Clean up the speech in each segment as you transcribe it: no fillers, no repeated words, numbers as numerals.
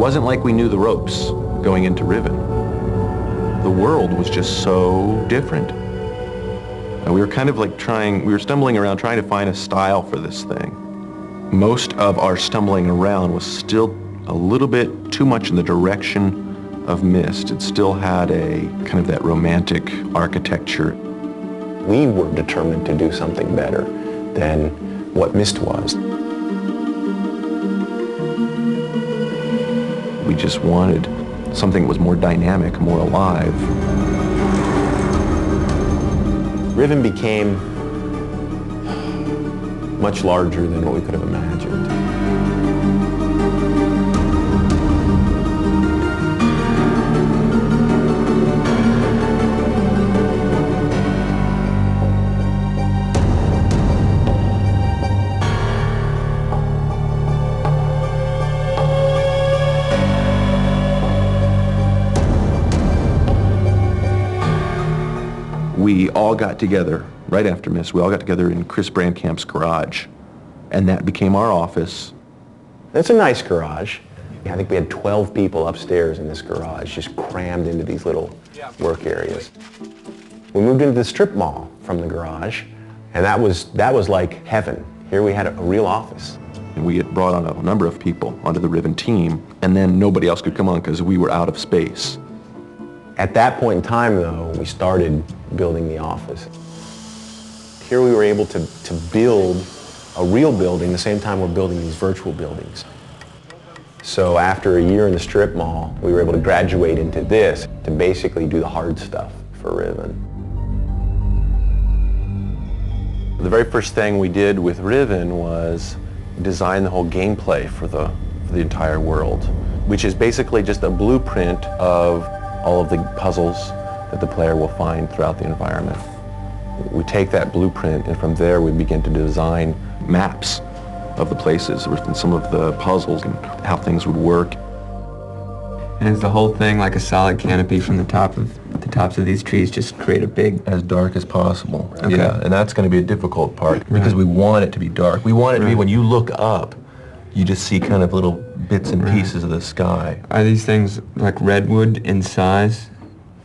wasn't like we knew the ropes going into Riven. The world was just so different. And we were kind of like we were stumbling around trying to find a style for this thing. Most of our stumbling around was still a little bit too much in the direction of Myst. It still had a kind of that romantic architecture. We were determined to do something better than what Myst was. We just wanted something that was more dynamic, more alive. Riven became much larger than what we could have imagined. We all got together right after Myst. We all got together in Chris Brandcamp's garage, and that became our office. It's a nice garage. I think we had 12 people upstairs in this garage, just crammed into these little work areas. We moved into the strip mall from the garage, and that was like heaven. Here we had a real office. And we had brought on a number of people onto the Riven team, and then nobody else could come on because we were out of space. At that point in time, though, we started building the office. Here we were able to build a real building the same time we're building these virtual buildings. So after a year in the strip mall, we were able to graduate into this to basically do the hard stuff for Riven. The very first thing we did with Riven was design the whole gameplay for the entire world, which is basically just a blueprint of all of the puzzles that the player will find throughout the environment. We take that blueprint, and from there we begin to design maps of the places and some of the puzzles and how things would work. And is the whole thing like a solid canopy from the tops of these trees, just create a big... As dark as possible. Okay. Yeah, and that's going to be a difficult part because we want it to be dark. We want it to be when you look up, you just see kind of little bits and pieces of the sky. Are these things like redwood in size?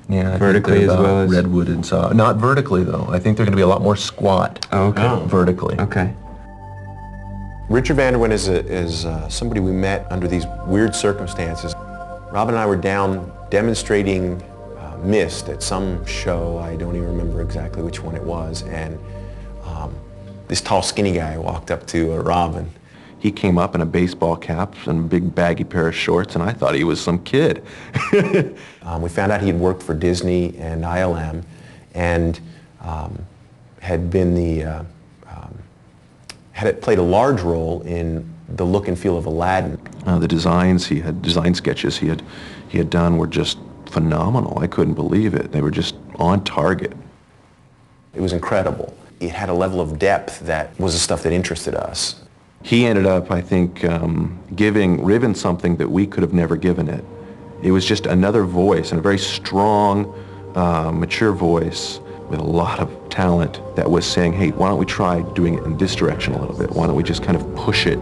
Yeah, vertically as well as... redwood in size. Not vertically, though. I think they're going to be a lot more squat vertically. Okay. Richard Vanderwyn is somebody we met under these weird circumstances. Robin and I were down demonstrating Myst at some show. I don't even remember exactly which one it was. And this tall, skinny guy walked up to Robin. He came up in a baseball cap and a big baggy pair of shorts, and I thought he was some kid. We found out he had worked for Disney and ILM and had been had played a large role in the look and feel of Aladdin. The design sketches he had done were just phenomenal. I couldn't believe it. They were just on target. It was incredible. It had a level of depth that was the stuff that interested us. He ended up, I think, giving Riven something that we could have never given it. It was just another voice, and a very strong, mature voice with a lot of talent that was saying, hey, why don't we try doing it in this direction a little bit? Why don't we just kind of push it?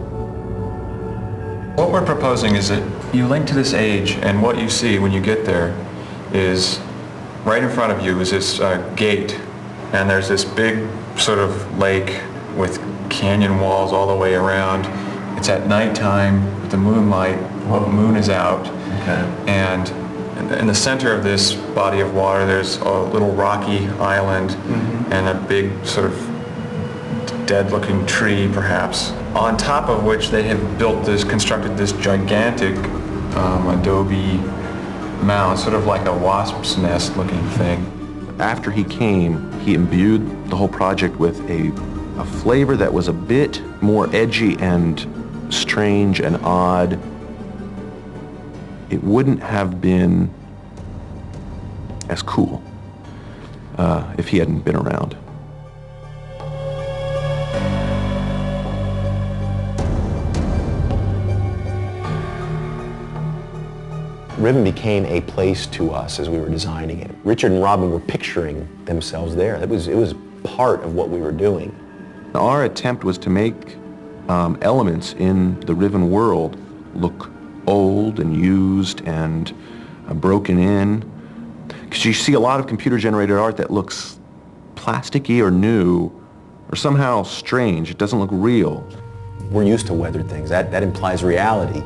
What we're proposing is that you link to this age, and what you see when you get there is right in front of you is this gate, and there's this big sort of lake with canyon walls all the way around. It's at nighttime with the moonlight. The moon is out. Okay. And in the center of this body of water, there's a little rocky island and a big sort of dead-looking tree, perhaps, on top of which they have constructed this gigantic adobe mound, sort of like a wasp's nest looking thing. After he came, he imbued the whole project with a flavor that was a bit more edgy and strange and odd. It wouldn't have been as cool if he hadn't been around. Riven became a place to us as we were designing it. Richard and Robin were picturing themselves there. It was part of what we were doing. Our attempt was to make elements in the Riven world look old and used and broken in. Because you see a lot of computer-generated art that looks plasticky or new or somehow strange. It doesn't look real. We're used to weathered things. That implies reality.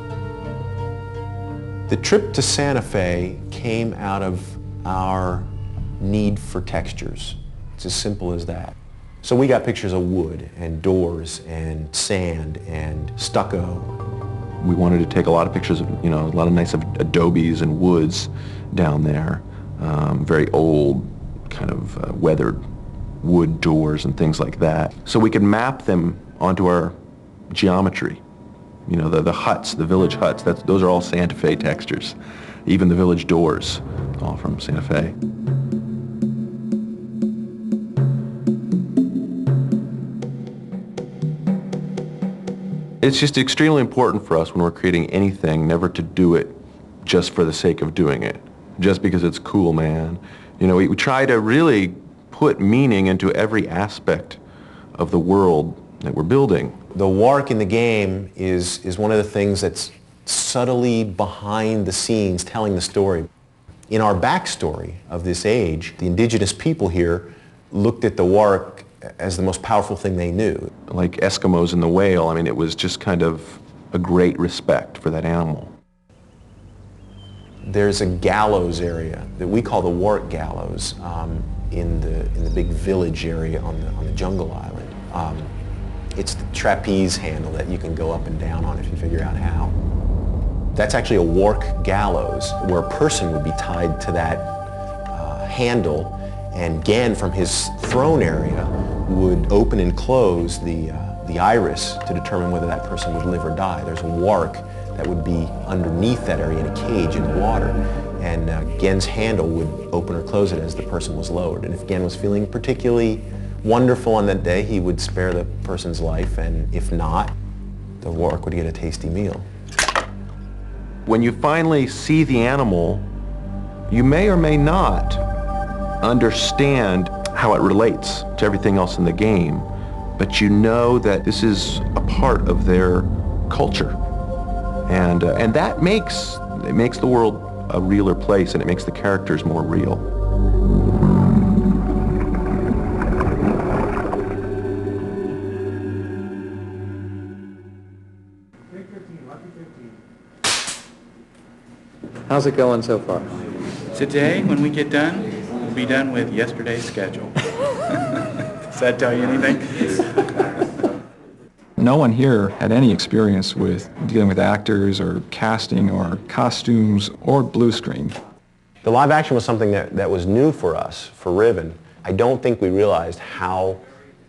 The trip to Santa Fe came out of our need for textures. It's as simple as that. So we got pictures of wood and doors and sand and stucco. We wanted to take a lot of pictures of, a lot of nice adobes and woods down there. Very old, kind of weathered wood doors and things like that. So we could map them onto our geometry. The huts, the village huts, those are all Santa Fe textures. Even the village doors, all from Santa Fe. It's just extremely important for us when we're creating anything never to do it just for the sake of doing it, just because it's cool, man. We try to really put meaning into every aspect of the world that we're building. The wark in the game is one of the things that's subtly behind the scenes telling the story. In our backstory of this age, the indigenous people here looked at the wark as the most powerful thing they knew. Like Eskimos and the whale, it was just kind of a great respect for that animal. There's a gallows area that we call the wark gallows in the big village area on the jungle island. It's the trapeze handle that you can go up and down on if you figure out how. That's actually a wark gallows where a person would be tied to that handle, and Gan from his throne area would open and close the iris to determine whether that person would live or die. There's a wark that would be underneath that area in a cage in the water, and Gen's handle would open or close it as the person was lowered. And if Gen was feeling particularly wonderful on that day, he would spare the person's life, and if not, the wark would get a tasty meal. When you finally see the animal, you may or may not understand how it relates to everything else in the game, but you know that this is a part of their culture, and that makes the world a realer place, and it makes the characters more real. How's it going so far? Today, when we get done, we'll be done with yesterday's schedule. Does that tell you anything? No one here had any experience with dealing with actors or casting or costumes or blue screen. The live action was something that was new for us, for Riven. I don't think we realized how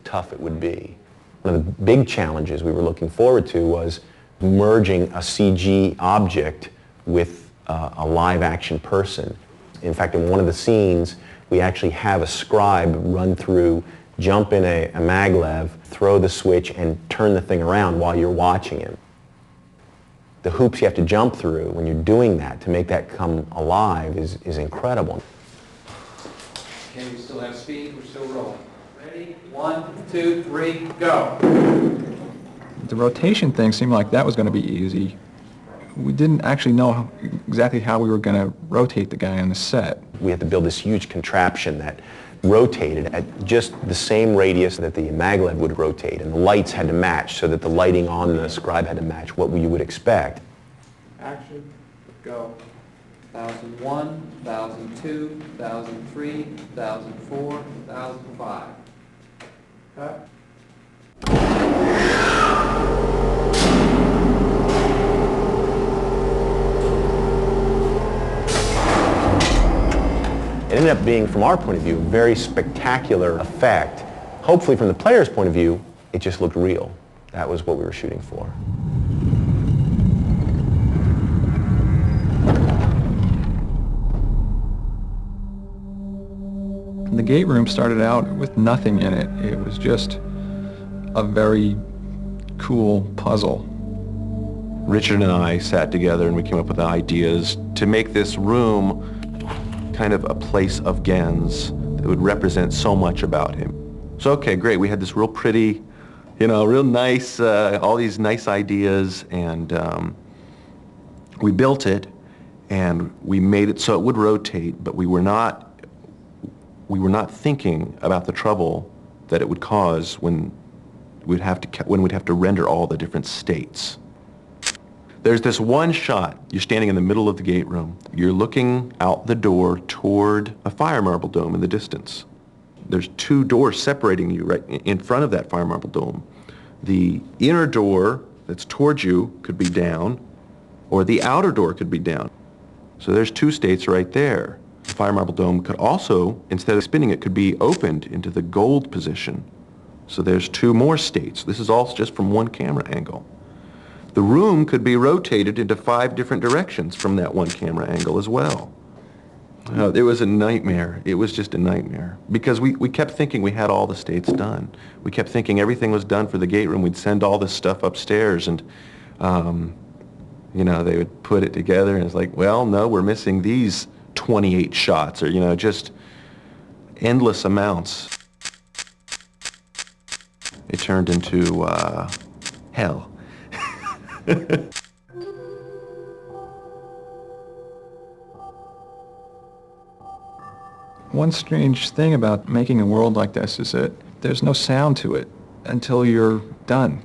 tough it would be. One of the big challenges we were looking forward to was merging a CG object with a live action person. In fact, in one of the scenes, we actually have a scribe run through, jump in a maglev, throw the switch, and turn the thing around while you're watching him. The hoops you have to jump through when you're doing that to make that come alive is incredible. Okay, we still have speed, we're still rolling. Ready? 1, 2, 3, go! The rotation thing seemed like that was going to be easy. We didn't actually know exactly how we were going to rotate the guy on the set. We had to build this huge contraption that rotated at just the same radius that the maglev would rotate, and the lights had to match so that the lighting on the scribe had to match what you would expect. Action, go. 1001, 1002, 1003, 1004, 1005. Cut. It ended up being, from our point of view, a very spectacular effect. Hopefully, from the player's point of view, it just looked real. That was what we were shooting for. The gate room started out with nothing in it. It was just a very cool puzzle. Richard and I sat together and we came up with ideas to make this room kind of a place of Gen's that would represent so much about him. So okay, great, we had this real pretty, real nice, all these nice ideas, and We built it, and we made it so it would rotate, but we were not thinking about the trouble that it would cause when we'd have to render all the different states. There's this one shot. You're standing in the middle of the gate room. You're looking out the door toward a fire marble dome in the distance. There's two doors separating you right in front of that fire marble dome. The inner door that's towards you could be down, or the outer door could be down. So there's two states right there. The fire marble dome could also, instead of spinning, it could be opened into the gold position. So there's two more states. This is all just from one camera angle. The room could be rotated into 5 different directions from that one camera angle as well. It was a nightmare. It was just a nightmare. Because we kept thinking we had all the states done. We kept thinking everything was done for the gate room. We'd send all this stuff upstairs, and you know, they would put it together, and it's like, well, no, we're missing these 28 shots, or, you know, just endless amounts. It turned into hell. One strange thing about making a world like this is that there's no sound to it until you're done.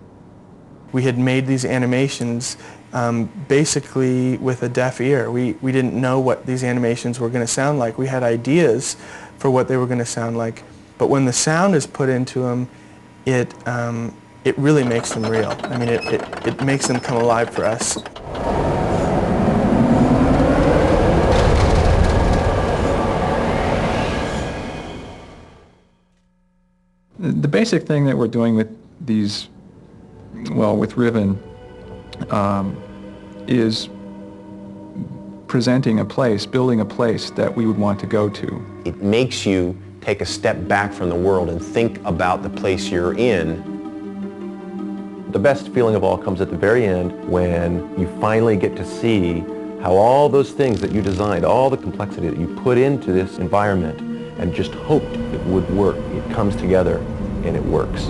We had made these animations basically with a deaf ear. We didn't know what these animations were going to sound like. We had ideas for what they were going to sound like, but when the sound is put into them, it really makes them real. I mean, it makes them come alive for us. The basic thing that we're doing with these, well, with Riven, is presenting a place, building a place that we would want to go to. It makes you take a step back from the world and think about the place you're in. The best feeling of all comes at the very end, when you finally get to see how all those things that you designed, all the complexity that you put into this environment and just hoped it would work, it comes together and it works.